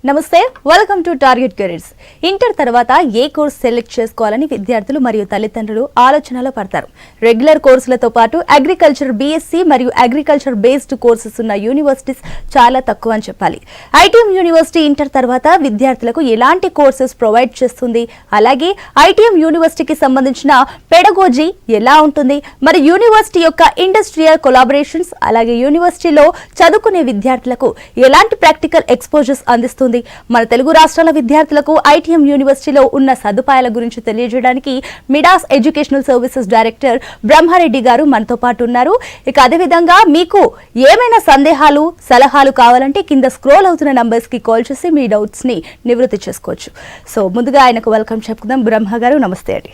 నమస్తే, welcome to target careers. Inter తర్వాత ఏ course select చేసుకోవాలని విద్యార్థులు మరియు తల్లిదండ్రులు ఆలోచనలో పడతారు. రెగ్యులర్ కోర్సులతో పాటు అగ్రికల్చర్ బీఎస్సీ మరియు అగ్రికల్చర్ బేస్డ్ కోర్సెస్ ఉన్న యూనివర్సిటీస్ చాలా తక్కువ అని చెప్పాలి. ఐటీఎం యూనివర్సిటీ ఇంటర్ తర్వాత విద్యార్థులకు ఎలాంటి కోర్సెస్ ప్రొవైడ్ చేస్తుంది, అలాగే ఐటీఎం యూనివర్సిటీకి సంబంధించిన పెడగోజీ ఎలా ఉంటుంది, మరి యూనివర్సిటీ యొక్క ఇండస్ట్రియల్ కొలాబరేషన్స్, అలాగే యూనివర్సిటీలో చదువుకునే విద్యార్థులకు ఎలాంటి ప్రాక్టికల్ ఎక్స్పోజర్స్ అందిస్తుంది, మన తెలుగు రాష్ట్రాల విద్యార్థులకు ఐటీఎం యూనివర్సిటీలో ఉన్న సదుపాయాల గురించి తెలియజేయడానికి Midas educational services director Brahmareddy గారు మనతో పాటు ఉన్నారు. ఇక అదేవిధంగా మీకు ఏమైనా సందేహాలు, సలహాలు కావాలంటే కింద స్క్రోల్ అవుతున్న నంబర్స్ కి కాల్ చేసి మీ డౌట్స్ ని నివృత్తి చేసుకోవచ్చు. సో ముందుగా ఆయనకు వెల్కమ్ చెప్పుకుందాం. బ్రహ్మ గారు నమస్తే అండి.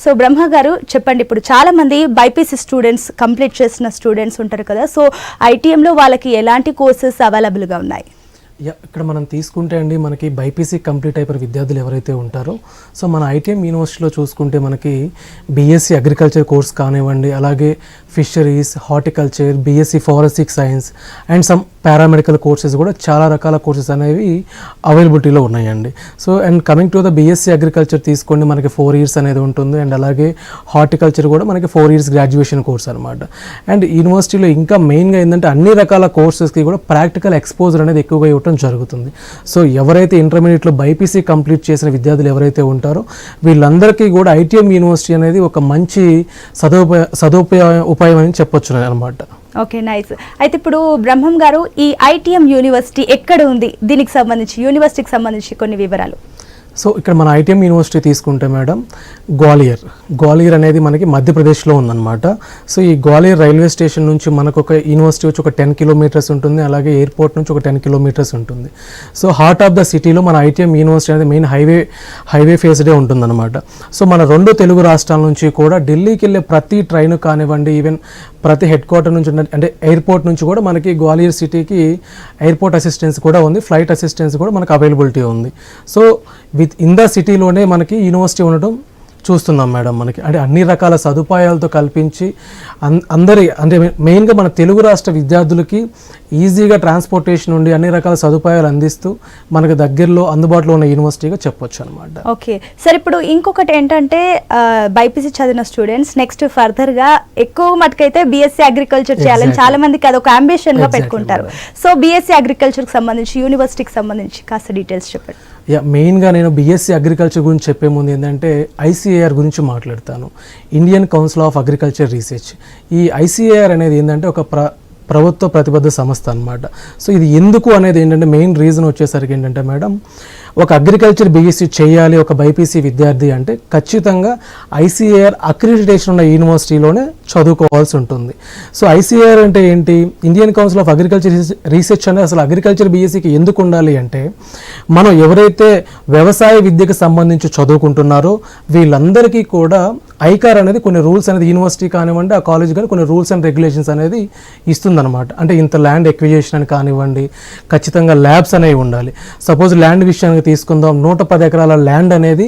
సో బ్రహ్మ గారు చెప్పండి, ఇప్పుడు చాలా మంది బైపీసీ స్టూడెంట్స్, కంప్లీట్ చేసిన స్టూడెంట్స్ ఉంటారు కదా, సో ఐటీఎంలో వాళ్ళకి ఎలాంటి కోర్సెస్ అవైలబుల్గా ఉన్నాయి? ఇక్కడ మనం తీసుకుంటే అండి, మనకి బైపీసీ కంప్లీట్ అయిపోయిన విద్యార్థులు ఎవరైతే ఉంటారో, సో మన ఐటీఎం యూనివర్సిటీలో చూసుకుంటే మనకి బీఎస్సీ అగ్రికల్చర్ కోర్స్ కానివ్వండి, అలాగే fisheries, horticulture, BSc forestry science and some paramedical courses కూడా చాలా రకాల కోర్సెస్ అనేవి అవైలబిలిటీలో ఉన్నాయండి. So and coming to the BSc agriculture తీసుకోండి, మనకి 4 years అనేది ఉంటుంది. అండ్ అలాగే హార్టికల్చర్ కూడా మనకి 4 years గ్రాడ్యుయేషన్ కోర్స్ అనమాట. అండ్ యూనివర్సిటీలో ఇంకా మెయిన్గా ఏంటంటే అన్ని రకాల కోర్సెస్కి కూడా ప్రాక్టికల్ ఎక్స్పోజర్ అనేది ఎక్కువగా ఇవ్వడం జరుగుతుంది. సో ఎవరైతే ఇంటర్మీడియట్లో బైపీసీ కంప్లీట్ చేసిన విద్యార్థులు ఎవరైతే ఉంటారో వీళ్ళందరికీ కూడా ఐటీఎం యూనివర్సిటీ అనేది ఒక మంచి ఉపాయం అని చెప్పొచ్చు అనమాట. Okay, nice. అయితే ఇప్పుడు బ్రహ్మం గారు, ఈ ఐటీఎం యూనివర్సిటీ ఎక్కడ ఉంది, దీనికి సంబంధించి యూనివర్సిటీకి సంబంధించి కొన్ని వివరాలు. సో ఇక్కడ మన ఐటీఎం యూనివర్సిటీ తీసుకుంటే మేడం, గ్వాలియర్ అనేది మనకి మధ్యప్రదేశ్లో ఉందన్నమాట. సో ఈ గ్వాలియర్ రైల్వే స్టేషన్ నుంచి మనకు ఒక యూనివర్సిటీ వచ్చి ఒక 10 kilometers ఉంటుంది, అలాగే ఎయిర్పోర్ట్ నుంచి ఒక 10 kilometers ఉంటుంది. సో హార్ట్ ఆఫ్ ద సిటీలో మన ఐటీఎం యూనివర్సిటీ అనేది మెయిన్ హైవే ఫేస్డే ఉంటుందన్నమాట. సో మన 2 తెలుగు రాష్ట్రాల నుంచి కూడా ఢిల్లీకి వెళ్ళే ప్రతి ట్రైన్ కానివ్వండి, ఈవెన్ ప్రతి హెడ్ క్వార్టర్ నుంచి అంటే ఎయిర్పోర్ట్ నుంచి కూడా మనకి గ్వాలియర్ సిటీకి ఎయిర్పోర్ట్ అసిస్టెన్స్ కూడా ఉంది, ఫ్లైట్ అసిస్టెన్స్ కూడా మనకు అవైలబిలిటీ ఉంది. సో ఇన్ ద సిటీలోనే మనకి యూనివర్సిటీ ఉండటం చూస్తున్నాం మేడం. మనకి అంటే అన్ని రకాల సదుపాయాలతో కల్పించి అంటే మెయిన్గా మన తెలుగు రాష్ట్ర విద్యార్థులకి ఈజీగా ట్రాన్స్పోర్టేషన్ ఉండి అన్ని రకాల సదుపాయాలు అందిస్తూ మనకు దగ్గరలో అందుబాటులో ఉన్న యూనివర్సిటీగా చెప్పొచ్చు అనమాట. ఓకే సార్, ఇప్పుడు ఇంకొకటి ఏంటంటే బైపీసీ చదివిన స్టూడెంట్స్ నెక్స్ట్ ఫర్దర్గా ఎక్కువ మటుకైతే బీఎస్సీ అగ్రికల్చర్ చేయాలని చాలా మందికి అదొక అంబిషన్ గా పెట్టుకుంటారు. సో బీఎస్సీ అగ్రికల్చర్కి సంబంధించి, యూనివర్సిటీకి సంబంధించి కాస్త డీటెయిల్స్ చెప్పండి. మెయిన్గా నేను బీఎస్సీ అగ్రికల్చర్ గురించి చెప్పే ముందు ఏంటంటే ఐసీఏఆర్ గురించి మాట్లాడతాను, Indian council of agriculture research. ఈ ఐసీఏఆర్ అనేది ఏంటంటే ఒక ప్రభుత్వ ప్రతిబద్ధ సంస్థ అనమాట. సో ఇది ఎందుకు అనేది ఏంటంటే మెయిన్ రీజన్ వచ్చేసరికి ఏంటంటే మేడం, ఒక అగ్రికల్చర్ బీఎస్సీ చేయాలి ఒక బైపీసీ విద్యార్థి అంటే ఖచ్చితంగా ఐసీఏఆర్ అక్రిడిటేషన్ ఉన్న యూనివర్సిటీలోనే చదువుకోవాల్సి ఉంటుంది. సో ఐసీఏఆర్ అంటే ఏంటి, Indian council of agriculture research అనేది అసలు అగ్రికల్చర్ బీఎస్సీకి ఎందుకు ఉండాలి అంటే, మనం ఎవరైతే వ్యవసాయ విద్యకు సంబంధించి చదువుకుంటున్నారో వీళ్ళందరికీ కూడా ఐకార్ అనేది కొన్ని రూల్స్ అనేది యూనివర్సిటీ కానివ్వండి, ఆ కాలేజ్ కానీ కొన్ని రూల్స్ అండ్ రెగ్యులేషన్స్ అనేది ఇస్తుందన్నమాట. అంటే ఇంత ల్యాండ్ ఎక్విజిషన్ అని కానివ్వండి, ఖచ్చితంగా ల్యాబ్స్ అనేవి ఉండాలి. సపోజ్ ల్యాండ్ విషయానికి తీసుకుందాం, 110 ఎకరాల ల్యాండ్ అనేది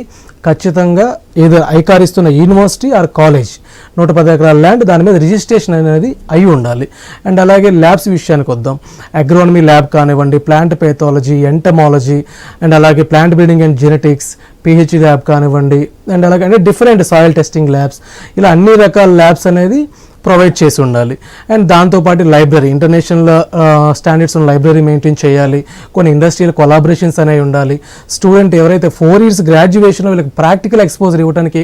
ఖచ్చితంగా ఏదో ఐకార్ ఇస్తున్న యూనివర్సిటీ ఆర్ కాలేజ్ 110 ఎకరాల ల్యాండ్, దాని మీద రిజిస్ట్రేషన్ అనేది అయి ఉండాలి. అండ్ అలాగే ల్యాబ్స్ విషయానికి వద్దాం, అగ్రోనమీ ల్యాబ్ కానివ్వండి, ప్లాంట్ పేథాలజీ, ఎంటమాలజీ, అండ్ అలాగే plant breeding and genetics, PhD lab కానివ్వండి, అండ్ అలాగే అంటే డిఫరెంట్ సాయిల్ టెస్టింగ్ ల్యాబ్స్, ఇలా అన్ని రకాల ల్యాబ్స్ అనేది ప్రొవైడ్ చేసి ఉండాలి. అండ్ దాంతోపాటు లైబ్రరీ, ఇంటర్నేషనల్ స్టాండర్డ్స్ ఉన్న లైబ్రరీ మెయింటైన్ చేయాలి. కొన్ని ఇండస్ట్రియల్ కొలాబరేషన్స్ అనేవి ఉండాలి. స్టూడెంట్ ఎవరైతే 4 years గ్రాడ్యుయేషన్లో వీళ్ళకి ప్రాక్టికల్ ఎక్స్పోజర్ ఇవ్వడానికి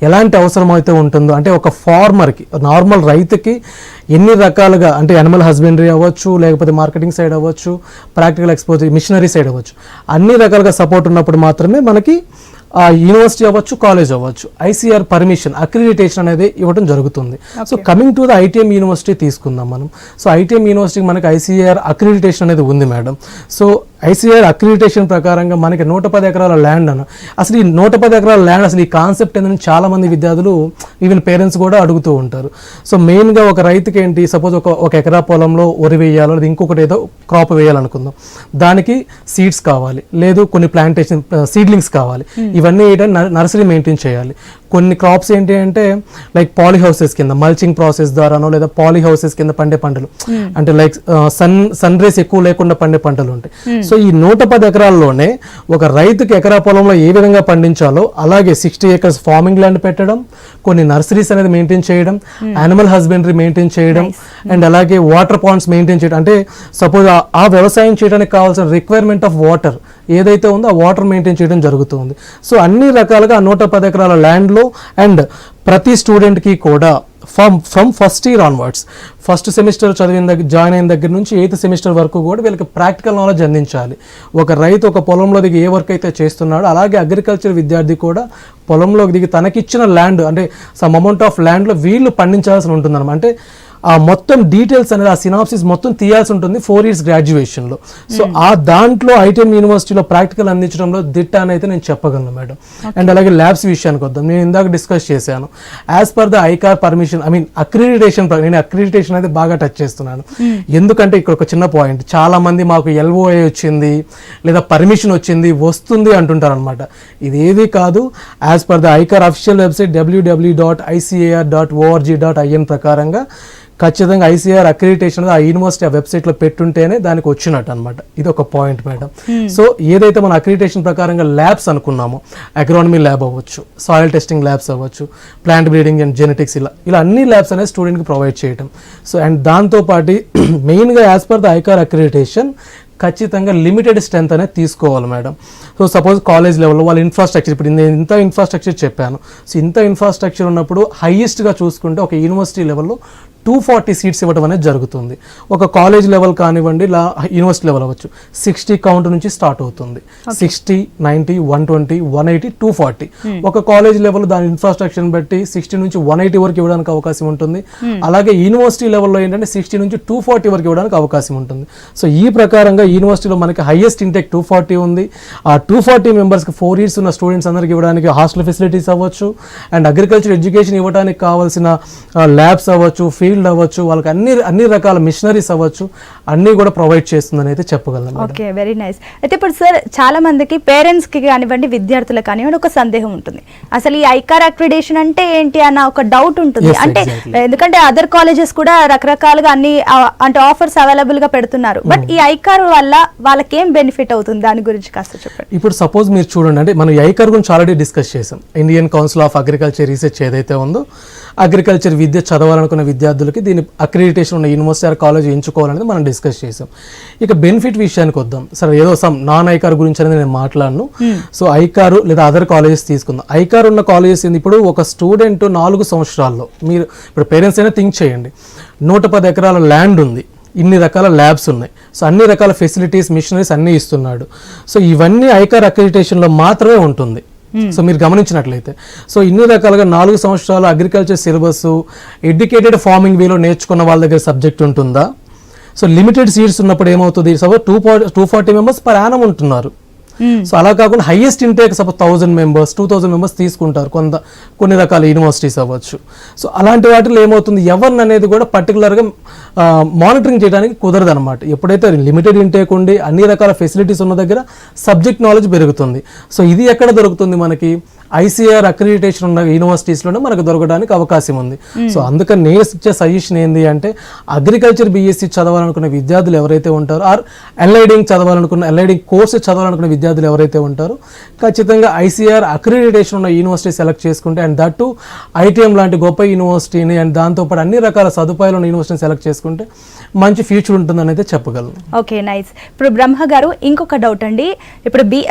ఎలాంటి అవసరం అయితే ఉంటుందో, అంటే ఒక ఫార్మర్కి, నార్మల్ రైతుకి ఎన్ని రకాలుగా అంటే యానిమల్ హస్బెండరీ అవ్వచ్చు, లేకపోతే మార్కెటింగ్ సైడ్ అవ్వచ్చు, ప్రాక్టికల్ ఎక్స్పోజర్, మిషనరీ సైడ్ అవ్వచ్చు, అన్ని రకాలుగా సపోర్ట్ ఉన్నప్పుడు మాత్రమే మనకి యూనివర్సిటీ అవ్వచ్చు, కాలేజ్ అవ్వచ్చు, ఐసీఆర్ పర్మిషన్, అక్రిడిటేషన్ అనేది ఇవ్వడం జరుగుతుంది. So coming to the ITM university తీసుకుందాం మనం. సో ఐటీఎం యూనివర్సిటీకి మనకి ఐసీఆర్ అక్రిడిటేషన్ అనేది ఉంది మేడం. సో ఐసీఆర్ అక్రిడిటేషన్ ప్రకారంగా మనకి 110 ఎకరాల ల్యాండ్ అన్న, అసలు ఈ 110 ఎకరాల ల్యాండ్ అసలు ఈ కాన్సెప్ట్ ఏంటని చాలామంది విద్యార్థులు, ఈవెన్ పేరెంట్స్ కూడా అడుగుతూ ఉంటారు. సో మెయిన్గా ఒక రైతుకి ఏంటి, సపోజ్ ఒక ఎకరా పొలంలో వరి వేయాలో లేదా ఇంకొకటి ఏదో క్రాప్ వేయాలనుకుందాం, దానికి సీడ్స్ కావాలి, లేదు కొన్ని ప్లాంటేషన్ సీడ్లింగ్స్ కావాలి. ఇవన్నీ ఏంటంటే నర్సరీ మెయింటైన్ చేయాలి. కొన్ని క్రాప్స్ ఏంటి అంటే లైక్ పాలీ హౌసెస్ కింద మల్చింగ్ ప్రాసెస్ ద్వారానో లేదా పాలీ హౌసెస్ కింద పండే పంటలు, అంటే లైక్ సన్ రేస్ ఎక్కువ లేకుండా పండే పంటలు ఉంటాయి. సో ఈ 110 ఎకరాల్లోనే ఒక రైతుకి ఎకరా పొలంలో ఏ విధంగా పండించాలో అలాగే 60 acres ఫార్మింగ్ ల్యాండ్ పెట్టడం, కొన్ని నర్సరీస్ అనేది మెయింటైన్ చేయడం, యానిమల్ హస్బెండరీ మెయింటైన్ చేయడం, అండ్ అలాగే వాటర్ పాండ్స్ మెయింటైన్ చేయడం. అంటే సపోజ్ ఆ వ్యవసాయం చేయడానికి కావాల్సిన రిక్వైర్మెంట్ ఆఫ్ వాటర్ ఏదైతే ఉందో ఆ వాటర్ మెయింటైన్ చేయడం జరుగుతుంది. సో అన్ని రకాలుగా 110 ఎకరాల ల్యాండ్లో అండ్ ప్రతి స్టూడెంట్కి కూడా from first year onwards, first semester join అయిన దగ్గర నుంచి 8th సెమిస్టర్ వరకు కూడా వీళ్ళకి ప్రాక్టికల్ నాలెడ్జ్ అందించాలి. ఒక రైతు ఒక పొలంలో దిగి ఏ వర్క్ అయితే చేస్తున్నాడో అలాగే అగ్రికల్చర్ విద్యార్థి కూడా పొలంలోకి దిగి తనకిచ్చిన ల్యాండ్ అంటే సమ్ అమౌంట్ ఆఫ్ ల్యాండ్లో వీళ్ళు పండించాల్సి ఉంటుందన్నమాట. అంటే ఆ మొత్తం డీటెయిల్స్ అనేది ఆ సినాప్సిస్ మొత్తం తీయాల్సి ఉంటుంది 4 years గ్రాడ్యుయేషన్లో. సో ఆ దాంట్లో ఐటీఎం యూనివర్సిటీలో ప్రాక్టికల్ అందించడంలో దిట్ట అని అయితే నేను చెప్పగలను మేడం. అండ్ అలాగే ల్యాబ్స్ విషయానికి వద్దాం. నేను ఇందాక డిస్కస్ చేశాను, as per the ICAR permission, I mean accreditation. నేను అక్రిడిటేషన్ అయితే బాగా టచ్ చేస్తున్నాను, ఎందుకంటే ఇక్కడ ఒక చిన్న పాయింట్, చాలా మంది మాకు LOA వచ్చింది లేదా పర్మిషన్ వచ్చింది వస్తుంది అంటుంటారు అనమాట. ఇదేది కాదు. As per the ICAR official website www.icar.org.in ప్రకారంగా ఖచ్చితంగా ICAR అక్రిడిటేషన్ ఆ యూనివర్సిటీ ఆ వెబ్సైట్లో పెట్టుంటేనే దానికి వచ్చినట్టు అనమాట. ఇది ఒక పాయింట్ మేడం. సో ఏదైతే మన అక్రిడిటేషన్ ప్రకారంగా ల్యాబ్స్ అనుకున్నామో, అగ్రానమీ ల్యాబ్ అవ్వచ్చు, సాయిల్ టెస్టింగ్ ల్యాబ్స్ అవ్వచ్చు, ప్లాంట్ బ్రీడింగ్ అండ్ జెనెటిక్స్, ఇలా అన్ని ల్యాబ్స్ అనేది స్టూడెంట్కి ప్రొవైడ్ చేయడం. సో అండ్ దాంతోపాటు మెయిన్గా as per the ICAR accreditation ఖచ్చితంగా లిమిటెడ్ స్ట్రెంత్ అనేది తీసుకోవాలి మేడం. సో సపోజ్ కాలేజ్ లెవెల్లో వాళ్ళ ఇన్ఫ్రాస్ట్రక్చర్, ఇప్పుడు నేను ఇంత ఇన్ఫ్రాస్ట్రక్చర్ చెప్పాను. సో ఇంత ఇన్ఫ్రాస్ట్రక్చర్ ఉన్నప్పుడు హైయెస్ట్గా చూసుకుంటే ఒక యూనివర్సిటీ లెవెల్లో 240 seats ఇవ్వడం అనేది జరుగుతుంది. ఒక కాలేజ్ లెవెల్ కానివ్వండి, యూనివర్సిటీ లెవెల్ అవ్వచ్చు, 60 కౌంట్ నుంచి స్టార్ట్ అవుతుంది. 60, 90, 120, 180, 240. ఒక కాలేజ్ లెవెల్ దాని ఇన్ఫ్రాస్ట్రక్చర్ బట్టి 60 నుంచి 180 వరకు ఇవ్వడానికి అవకాశం ఉంటుంది. అలాగే యూనివర్సిటీ లెవెల్లో ఏంటంటే 60 నుంచి 240 వరకు ఇవ్వడానికి అవకాశం ఉంటుంది. సో ఈ ప్రకారంగా యూనివర్సిటీలో మనకి హైయెస్ట్ ఇంటెక్ 240 ఉంది. ఆ 240 మెంబర్స్కి 4 years ఉన్న స్టూడెంట్స్ అందరికి ఇవ్వడానికి హాస్టల్ ఫెసిలిటీస్ అవ్వచ్చు, అండ్ అగ్రికల్చర్ ఎడ్యుకేషన్ ఇవ్వడానికి కావాల్సిన ల్యాబ్స్ అవ్వచ్చు, ఫీల్డ్ అవ్వచ్చు, వాళ్ళకి అన్ని రకాల మిషనరీస్ అవ్వచ్చు, అన్ని కూడా ప్రొవైడ్ చేస్తుందని అయితే చెప్పగలను. Okay, very nice. అయితే ఇప్పుడు సార్ చాలా మందికి పేరెంట్స్ కి కానివ్వండి, విద్యార్థులకు కానివ్వండి ఒక సందేహం ఉంటుంది, అసలు ఈ ఐకార్ అక్రిడిటేషన్ అంటే ఏంటి అన్న ఒక డౌట్ ఉంటుంది. అంటే ఎందుకంటే అదర్ కాలేజెస్ కూడా రకరకాలుగా అన్ని అంటే ఆఫర్స్ అవైలబుల్ గా పెడుతున్నారు, బట్ ఈ ఐకార్ వల్ల వాళ్ళకి ఏం బెనిఫిట్ అవుతుంది దాని గురించి కాస్త చెప్పండి. ఇప్పుడు సపోజ్ మీరు చూడండి, అంటే మనం ఐకార్ గురించి ఆల్రెడీ డిస్కస్ చేసాం. Indian council of agriculture research ఏదైతే ఉందో, అగ్రికల్చర్ విద్య చదవాలనుకున్న విద్యార్థులకి దీని అక్రిడిటేషన్ ఉన్న యూనివర్సిటీ ఆర్ కాలేజ్ ఎంచుకోవాలనేది మనం డిస్కస్ చేసాం. ఇక బెనిఫిట్ విషయానికి వద్దాం. సరే, ఏదో సమ్ నాన్ ఐకార్ గురించి అనేది నేను మాట్లాడను. సో ఐకారు లేదా అదర్ కాలేజెస్ తీసుకుందాం. ఐకార్ ఉన్న కాలేజెస్ ఇప్పుడు ఒక స్టూడెంట్ 4 సంవత్సరాల్లో, మీరు ఇప్పుడు పేరెంట్స్ అయినా థింక్ చేయండి, 110 ఎకరాల ల్యాండ్ ఉంది, ఇన్ని రకాల ల్యాబ్స్ ఉన్నాయి, సో అన్ని రకాల ఫెసిలిటీస్, మిషనరీస్ అన్నీ ఇస్తున్నాడు. సో ఇవన్నీ ఐకార్ అక్రిడిటేషన్లో మాత్రమే ఉంటుంది. సో మీరు గమనించినట్లయితే, సో ఇన్ని రకాలుగా 4 సంవత్సరాలు అగ్రికల్చర్ సిలబస్, ఎడ్యుకేటెడ్ ఫార్మింగ్ వేలో నేర్చుకున్న వాళ్ళ దగ్గర సబ్జెక్ట్ ఉంటుందా? సో లిమిటెడ్ సీట్స్ ఉన్నప్పుడు ఏమవుతుంది, సపోజ్ 240 మెంబర్స్ పర్ యానం ఉంటున్నారు. సో అలా కాకుండా highest intake suppose 1000 members, 2000 members తీసుకుంటారు కొన్ని రకాల యూనివర్సిటీస్ అవ్వచ్చు. సో అలాంటి వాటిలో ఏమవుతుంది, ఎవరిని అనేది కూడా పర్టికులర్గా మానిటరింగ్ చేయడానికి కుదరదు అనమాట. ఎప్పుడైతే లిమిటెడ్ ఇంటేక్ ఉండి అన్ని రకాల ఫెసిలిటీస్ ఉన్న దగ్గర సబ్జెక్ట్ నాలెడ్జ్ పెరుగుతుంది. సో ఇది ఎక్కడ దొరుకుతుంది మనకి, ICAR అక్రిడిటేషన్ ఉన్న యూనివర్సిటీస్లోనే మనకు దొరకడానికి అవకాశం ఉంది. సో అందుకని నేను ఇచ్చే సజెషన్ ఏంటి అంటే, అగ్రికల్చర్ BSc చదవాలనుకున్న విద్యార్థులు ఎవరైతే ఉంటారో, ఆర్ ఎల్ఐడింగ్ కోర్సెస్ చదవాలనుకున్న విద్యార్థులు ఎవరైతే ఉంటారో, ఖచ్చితంగా ICAR అక్రిడిటేషన్ ఉన్న యూనివర్సిటీ సెలెక్ట్ చేసుకుంటే, అండ్ దట్ ITM లాంటి గొప్ప యూనివర్సిటీని అండ్ దాంతోపాటు అన్ని రకాల సదుపాయాలు ఉన్న యూనివర్సిటీని సెలెక్ట్ చేసుకుంటే మంచి ఫ్యూచర్ ఉంటుందని అయితే చెప్పగలను. Okay, nice. ఇప్పుడు బ్రహ్మ గారు ఇంకొక డౌట్ అండి, ఇప్పుడు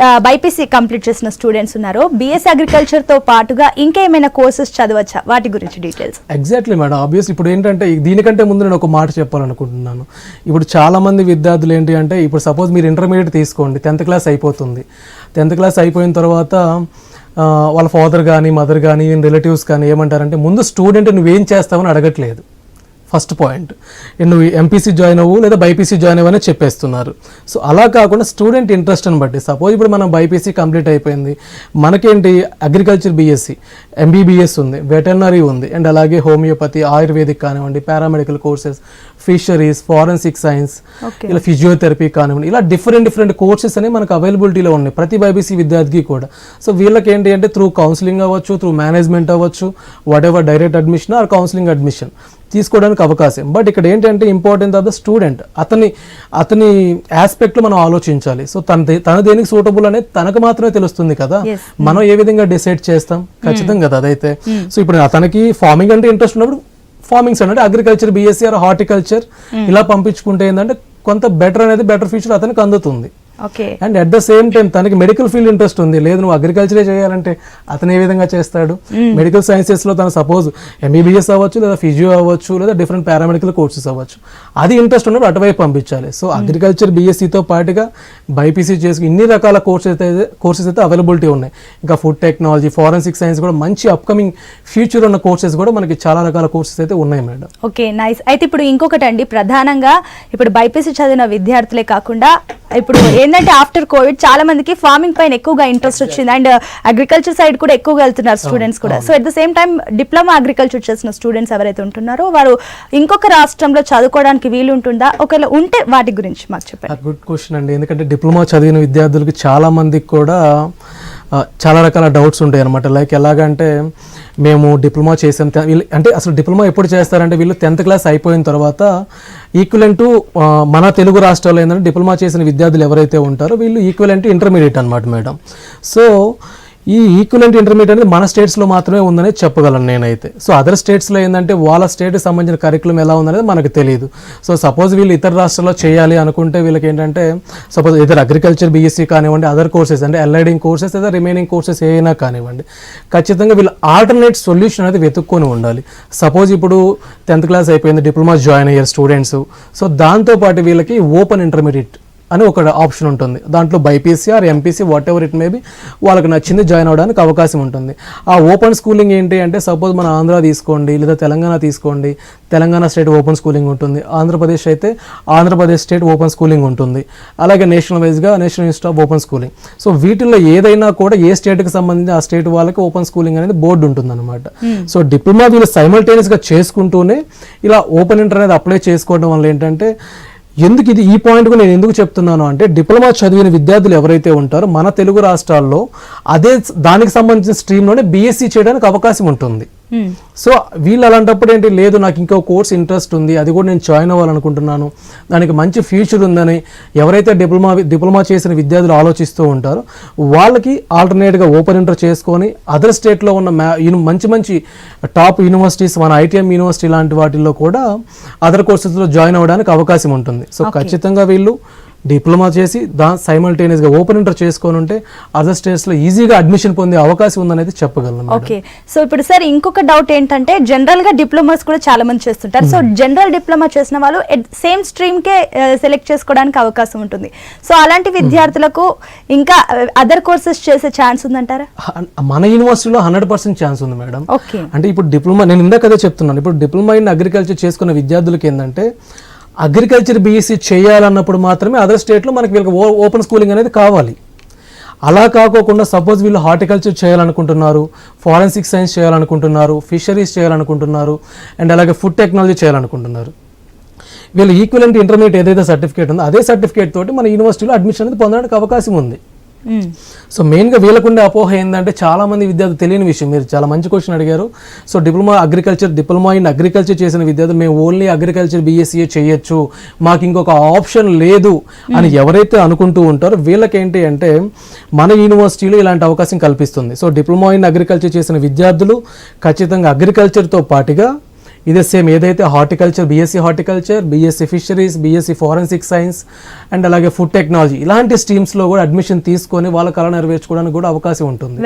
BPC కంప్లీట్ చేసిన స్టూడెంట్స్ ఉన్నారు, BSc అగ్రికల్చర్ తో పాటుగా ఇంకా ఏమైనా కోర్సెస్ చదవచ్చా, వాటి గురించి డీటెయిల్స్? Exactly madam. ఆబ్వియస్లీ ఇప్పుడు ఏంటంటే, దీనికంటే ముందు నేను ఒక మాట చెప్పాలనుకుంటున్నాను. ఇప్పుడు చాలా మంది విద్యార్థులు ఏంటి అంటే, ఇప్పుడు సపోజ్ మీరు ఇంటర్మీడియట్ తీసుకోండి, 10th క్లాస్ అయిపోతుంది. 10th క్లాస్ అయిపోయిన తర్వాత వాళ్ళ ఫాదర్ కానీ మదర్ కానీ రిలేటివ్స్ కానీ ఏమంటారంటే, ముందు స్టూడెంట్ నువ్వేం చేస్తావని అడగట్లేదు. ఫస్ట్ పాయింట్, నువ్వు MPC జాయిన్ అవ్వు లేదా BPC జాయిన్ అవ్వని చెప్పేస్తున్నారు. సో అలా కాకుండా స్టూడెంట్ ఇంట్రెస్ట్ని బట్టి, సపోజ్ ఇప్పుడు మనం BPC కంప్లీట్ అయిపోయింది, మనకేంటి అగ్రికల్చర్ BSc, MBBS ఉంది, వెటర్నరీ ఉంది, అండ్ అలాగే హోమియోపతి, ఆయుర్వేదిక్ కానివ్వండి, paramedical courses, fisheries, forensic science, ఇలా ఫిజియోథెరపీ కానివ్వండి, ఇలా డిఫరెంట్ కోర్సెస్ అనేవి మనకు అవైలబిలిటీలో ఉన్నాయి ప్రతి బైపీసీ విద్యార్థికి కూడా. సో వీళ్ళకి ఏంటి అంటే త్రూ కౌన్సిలింగ్ అవ్వచ్చు, త్రూ మేనేజ్మెంట్ అవ్వచ్చు, whatever direct admission or counselling admission తీసుకోవడానికి అవకాశం. బట్ ఇక్కడ ఏంటంటే ఇంపార్టెంట్ ఆఫ్ ద స్టూడెంట్, అతని ఆస్పెక్ట్లో మనం ఆలోచించాలి. సో తన దేనికి సూటబుల్ అనేది తనకు మాత్రమే తెలుస్తుంది కదా, మనం ఏ విధంగా డిసైడ్ చేస్తాం ఖచ్చితంగా కదా అదైతే. సో ఇప్పుడు అతనికి ఫార్మింగ్ అంటే ఇంట్రెస్ట్ ఉన్నప్పుడు ఫార్మింగ్స్ అంటే అగ్రికల్చర్ బీఎస్సీ ఆర్ హార్టికల్చర్ ఇలా పంపించుకుంటే ఏంటంటే కొంత బెటర్ ఫ్యూచర్ అతనికి అందుతుంది. And at the same time తనకి మెడికల్ ఫీల్డ్ ఇంట్రెస్ట్ ఉంది, లేదు నువ్వు అగ్రికల్చరే చేయాలంటే అతను ఏ విధంగా చేస్తాడు? మెడికల్ సైన్సెస్ లో తను సపోజ్ ఎంబీబీఎస్ అవ్వచ్చు, లేదా ఫిజియో అవ్వచ్చు, లేదా డిఫరెంట్ పారామెడికల్ కోర్సెస్ అవ్వచ్చు. అది ఇంట్రెస్ట్ ఉన్నప్పుడు అటువైపు పంపించాలి. సో అగ్రికల్చర్ బీఎస్సీతో పాటుగా బైపీసీ చేసుకుని ఇన్ని రకాల కోర్సెస్ అయితే అవైలబిలిటీ ఉన్నాయి. ఇంకా ఫుడ్ టెక్నాలజీ, ఫారెన్సిక్ సైన్స్ కూడా మంచి అప్కమింగ్ ఫ్యూచర్ ఉన్న కోర్సెస్ కూడా మనకి చాలా రకాల కోర్సెస్ అయితే ఉన్నాయి మేడం. Okay, nice. అయితే ఇప్పుడు ఇంకొకటి అండి, ప్రధానంగా ఇప్పుడు బైపీసీ చదివిన విద్యార్థులే కాకుండా ఇప్పుడు ఏంటంటే ఆఫ్టర్ కోవిడ్ చాలా మందికి ఫార్మింగ్ పైన ఎక్కువగా ఇంట్రెస్ట్ వచ్చింది అండ్ అగ్రికల్చర్ సైడ్ కూడా ఎక్కువగా వెళ్తున్నారు స్టూడెంట్స్ కూడా. So at the same time diploma agriculture చేసిన స్టూడెంట్స్ ఎవరైతే ఉంటున్నారో వారు ఇంకొక రాష్ట్రంలో చదువుకోవడానికి వీలు ఉంటుందా? ఒకవేళ ఉంటే వాటి గురించి మాకు చెప్పండి. గుడ్ క్వశ్చన్ అండి. ఎందుకంటే డిప్లొమా చదివిన విద్యార్థులకి చాలా మందికి కూడా చాలా రకాల డౌట్స్ ఉంటాయి అనమాట. లైక్ ఎలాగంటే మేము డిప్లొమా చేసాం, వీళ్ళు అంటే అసలు డిప్లొమా ఎప్పుడు చేస్తారంటే వీళ్ళు 10th క్లాస్ అయిపోయిన తర్వాత ఈక్వలెంట్ టు మన తెలుగు రాష్ట్రాల్లో ఏంటంటే డిప్లొమా చేసిన విద్యార్థులు ఎవరైతే ఉంటారో వీళ్ళు ఈక్వలెంట్ ఇంటర్మీడియట్ అనమాట మేడం. సో ఈ ఈక్వలెంట్ ఇంటర్మీడియట్ అనేది మన స్టేట్స్లో మాత్రమే ఉందనే చెప్పగలను నేనైతే. సో అదర్ స్టేట్స్లో ఏంటంటే వాళ్ళ స్టేట్కి సంబంధించిన కరికులం ఎలా ఉందనేది మనకు తెలియదు. సో సపోజ్ వీళ్ళు ఇతర రాష్ట్రాల్లో చేయాలి అనుకుంటే వీళ్ళకి ఏంటంటే సపోజ్ ఇతర అగ్రికల్చర్ బీఎస్సీ కానివ్వండి, అదర్ కోర్సెస్ అంటే ఎల్ఐడింగ్ కోర్సెస్ లేదా రిమైనింగ్ కోర్సెస్ ఏమైనా కానివ్వండి, ఖచ్చితంగా వీళ్ళు ఆల్టర్నేట్ సొల్యూషన్ అనేది వెతుక్కొని ఉండాలి. సపోజ్ ఇప్పుడు 10th క్లాస్ అయిపోయింది, డిప్లొమా జాయిన్ అయ్యారు స్టూడెంట్స్. సో దాంతోపాటు వీళ్ళకి ఓపెన్ ఇంటర్మీడియట్ అని ఒక ఆప్షన్ ఉంటుంది. దాంట్లో BiPC or MPC whatever it may be వాళ్ళకి నచ్చింది జాయిన్ అవ్వడానికి అవకాశం ఉంటుంది. ఆ ఓపెన్ స్కూలింగ్ ఏంటి అంటే సపోజ్ మన ఆంధ్ర తీసుకోండి, లేదా తెలంగాణ తీసుకోండి, తెలంగాణ స్టేట్ ఓపెన్ స్కూలింగ్ ఉంటుంది. ఆంధ్రప్రదేశ్ అయితే ఆంధ్రప్రదేశ్ స్టేట్ ఓపెన్ స్కూలింగ్ ఉంటుంది. అలాగే నేషనల్ వైజ్గా national institute of open schooling. So వీటిల్లో ఏదైనా కూడా ఏ స్టేట్కి సంబంధించి ఆ స్టేట్ వాళ్ళకి ఓపెన్ స్కూలింగ్ అనేది బోర్డు ఉంటుంది అనమాట. సో డిప్లొమా వీళ్ళు సైమల్టేనియస్గా చేసుకుంటూనే ఇలా ఓపెన్ ఇంటర్ అనేది అప్లై చేసుకోవడం వల్ల ఏంటంటే ఎందుకు ఇది ఈ పాయింట్కు నేను ఎందుకు చెప్తున్నాను అంటే డిప్లొమా చదివిన విద్యార్థులు ఎవరైతే ఉంటారో మన తెలుగు రాష్ట్రాల్లో అదే దానికి సంబంధించిన స్ట్రీమ్లోనే బీఎస్సీ చేయడానికి అవకాశం ఉంటుంది. సో వీళ్ళు అలాంటప్పుడు ఏంటి, లేదు నాకు ఇంకో కోర్స్ ఇంట్రెస్ట్ ఉంది, అది కూడా నేను జాయిన్ అవ్వాలనుకుంటున్నాను, దానికి మంచి ఫ్యూచర్ ఉందని ఎవరైతే డిప్లొమా చేసిన విద్యార్థులు ఆలోచిస్తూ ఉంటారో వాళ్ళకి ఆల్టర్నేట్గా ఓపెన్ ఇంటర్ చేసుకొని అదర్ స్టేట్లో ఉన్న మంచి టాప్ యూనివర్సిటీస్, మన ఐటీఎం యూనివర్సిటీ లాంటి వాటిల్లో కూడా అదర్ కోర్సెస్లో జాయిన్ అవ్వడానికి అవకాశం ఉంటుంది. సో ఖచ్చితంగా వీళ్ళు డిప్లొమా చేసి సైమల్టేనియస్గా ఓపెన్ ఇంటర్ చేసుకొని ఉంటే అదర్ స్టేట్స్లో ఈజీగా అడ్మిషన్ పొందే అవకాశం ఉందనేది చెప్పగలను. ఓకే, సో ఇప్పుడు సార్ ఇంకొక డౌట్ ఏంటంటే జనరల్గా డిప్లొమాస్ కూడా చాలా మంది చేస్తుంటారు. సో జనరల్ డిప్లొమా చేసిన వాళ్ళు సేమ్ స్ట్రీమ్కే సెలెక్ట్ చేసుకోవడానికి అవకాశం ఉంటుంది. సో అలాంటి విద్యార్థులకు ఇంకా అదర్ కోర్సెస్ చేసే ఛాన్స్ ఉందంటారా? మన యూనివర్సిటీలో 100% ఛాన్స్ ఉంది మేడం. ఓకే, అంటే ఇప్పుడు డిప్లొమా నేను ఇందాక అదే చెప్తున్నాను, ఇప్పుడు డిప్లొమా ఇన్ అగ్రికల్చర్ చేసుకున్న విద్యార్థులకి ఏంటంటే అగ్రికల్చర్ బీఎస్సీ చేయాలన్నప్పుడు మాత్రమే అదర్ స్టేట్లో మనకి వీళ్ళకి ఓపెన్ స్కూలింగ్ అనేది కావాలి. అలా కాకోకుండా సపోజ్ వీళ్ళు హార్టికల్చర్ చేయాలనుకుంటున్నారు, ఫారెన్సిక్ సైన్స్ చేయాలనుకుంటున్నారు, ఫిషరీస్ చేయాలనుకుంటున్నారు, అండ్ అలాగే ఫుడ్ టెక్నాలజీ చేయాలనుకుంటున్నారు, వీళ్ళు ఈక్వలెంట్ ఇంటర్మీడియట్ ఏదైతే సర్టిఫికేట్ ఉందో అదే సర్టిఫికేట్ తోటి మన యూనివర్సిటీలో అడ్మిషన్ అనేది పొందడానికి అవకాశం ఉంది. సో మెయిన్గా వీళ్ళకుండే అపోహ ఏంటంటే చాలా మంది విద్యార్థులు తెలియని విషయం, మీరు చాలా మంచి క్వశ్చన్ అడిగారు. సో డిప్లొమా ఇన్ అగ్రికల్చర్ చేసిన విద్యార్థులు మేము ఓన్లీ అగ్రికల్చర్ బీఎస్సీ చేయొచ్చు, మాకు ఇంకొక ఆప్షన్ లేదు అని ఎవరైతే అనుకుంటూ ఉంటారో వీళ్ళకేంటి అంటే మన యూనివర్సిటీలో ఇలాంటి అవకాశం కల్పిస్తుంది. సో డిప్లొమా ఇన్ అగ్రికల్చర్ చేసిన విద్యార్థులు ఖచ్చితంగా అగ్రికల్చర్తో పాటుగా ఇదే సేమ్ ఏదైతే horticulture, BSc fisheries, BSc forensic science and అలాగే ఫుడ్ టెక్నాలజీ ఇలాంటి స్ట్రీమ్స్లో కూడా అడ్మిషన్ తీసుకొని వాళ్ళ కళ నెరవేర్చుకోవడానికి కూడా అవకాశం ఉంటుంది.